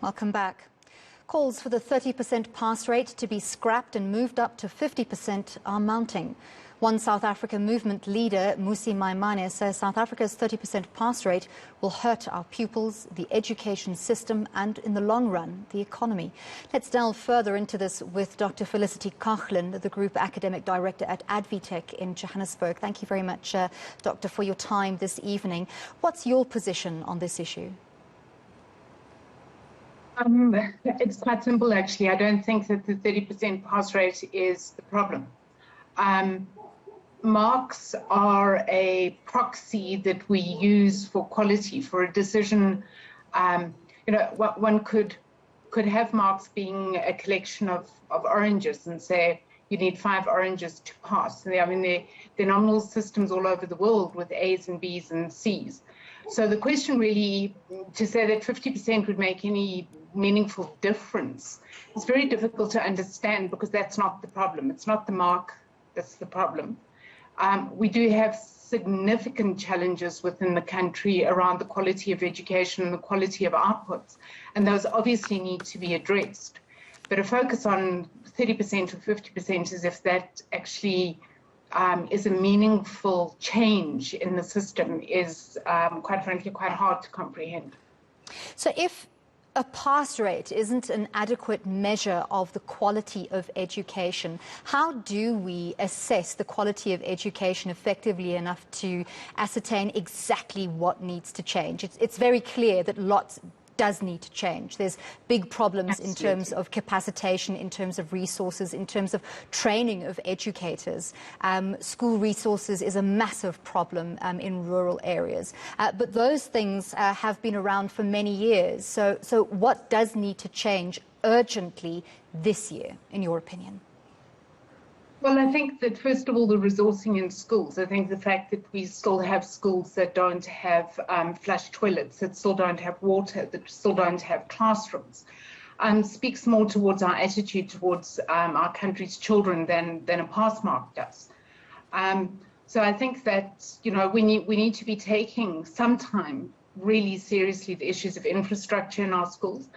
Welcome back. Calls for the 30% pass rate to be scrapped and moved up to 50% are mounting. One South Africa movement leader, Mmusi Maimane, says South Africa's 30% pass rate will hurt our pupils, the education system and, in the long run, the economy. Let's delve further into this with Dr. Felicity Kachlin, the Group Academic Director at Advitech in Johannesburg. Thank you very much, Doctor, for your time this evening. What's your position on this issue? It's quite simple, actually. I don't think that the 30% pass rate is the problem. Marks are a proxy that we use for quality, for a decision. One could have marks being a collection of oranges and say you need 5 oranges to pass. I mean, there are nominal systems all over the world with A's and B's and C's. So the question really, to say that 50% would make any meaningful difference, is very difficult to understand because that's not the problem. It's not the mark that's the problem. We do have significant challenges within the country around the quality of education and the quality of outputs, and those obviously need to be addressed. But a focus on 30% or 50% as if that actually is a meaningful change in the system is, quite frankly, quite hard to comprehend. So if a pass rate isn't an adequate measure of the quality of education, how do we assess the quality of education effectively enough to ascertain exactly what needs to change? It's very clear that lots does need to change. There's big problems in terms of capacitation, in terms of resources, in terms of training of educators. School resources is a massive problem in rural areas. But those things have been around for many years. So what does need to change urgently this year, in your opinion? Well, I think that, first of all, the resourcing in schools. I think the fact that we still have schools that don't have flush toilets, that still don't have water, that still don't have classrooms, speaks more towards our attitude towards our country's children than a pass mark does. So I think that, we need to be taking some time really seriously the issues of infrastructure in our schools.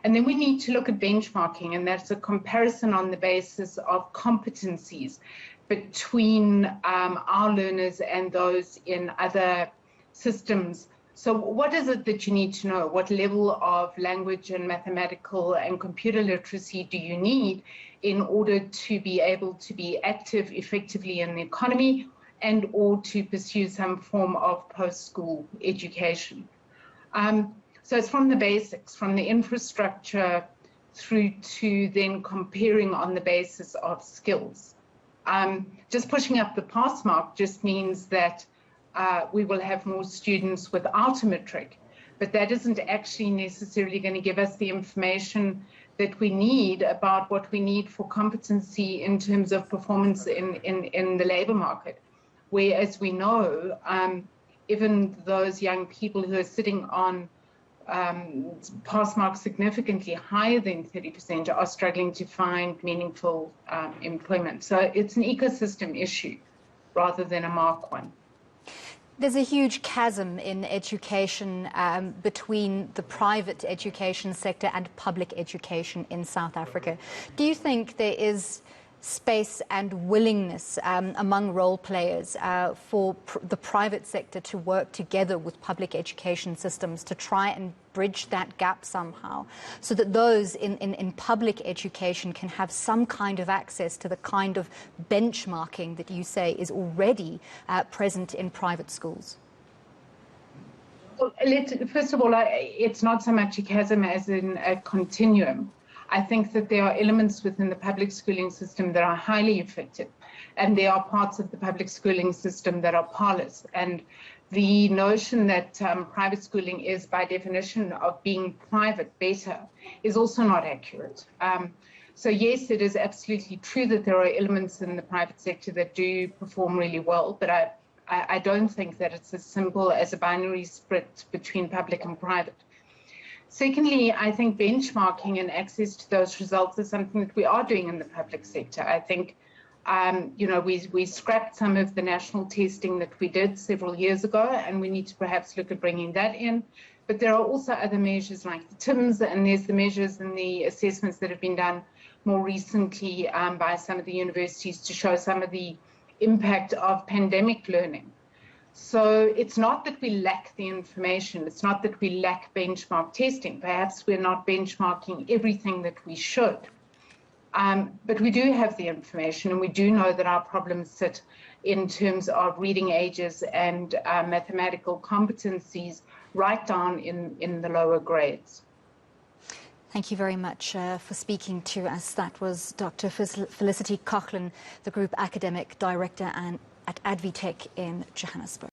And then we need to look at benchmarking, and that's a comparison on the basis of competencies between our learners and those in other systems. So what is it that you need to know? What level of language and mathematical and computer literacy do you need in order to be able to be active effectively in the economy and or to pursue some form of post-school education? So it's from the basics, from the infrastructure through to then comparing on the basis of skills. Just pushing up the pass mark just means that we will have more students without a matric, but that isn't actually necessarily going to give us the information that we need about what we need for competency in terms of performance in the labor market, where, as we know, even those young people who are sitting on pass marks significantly higher than 30% are struggling to find meaningful employment. So it's an ecosystem issue rather than a mark one. There's a huge chasm in education between the private education sector and public education in South Africa. Do you think there is space and willingness among role players for the private sector to work together with public education systems to try and bridge that gap somehow, so that those in public education can have some kind of access to the kind of benchmarking that you say is already present in private schools? Well, first of all, it's not so much a chasm as in a continuum. I think that there are elements within the public schooling system that are highly effective, and there are parts of the public schooling system that are parlous. And the notion that private schooling is, by definition of being private, better is also not accurate. So yes, it is absolutely true that there are elements in the private sector that do perform really well, but I don't think that it's as simple as a binary split between public and private. Secondly, I think benchmarking and access to those results is something that we are doing in the public sector. I think, we scrapped some of the national testing that we did several years ago, and we need to perhaps look at bringing that in But there are also other measures like the TIMS, and there's the measures and the assessments that have been done more recently by some of the universities to show some of the impact of pandemic learning. So it's not that we lack the information, it's not that we lack benchmark testing. Perhaps we're not benchmarking everything that we should. But we do have the information, and we do know that our problems sit in terms of reading ages and mathematical competencies right down in the lower grades. Thank you very much for speaking to us. That was Dr. Felicity Coughlin, the Group Academic Director at Advitech in Johannesburg.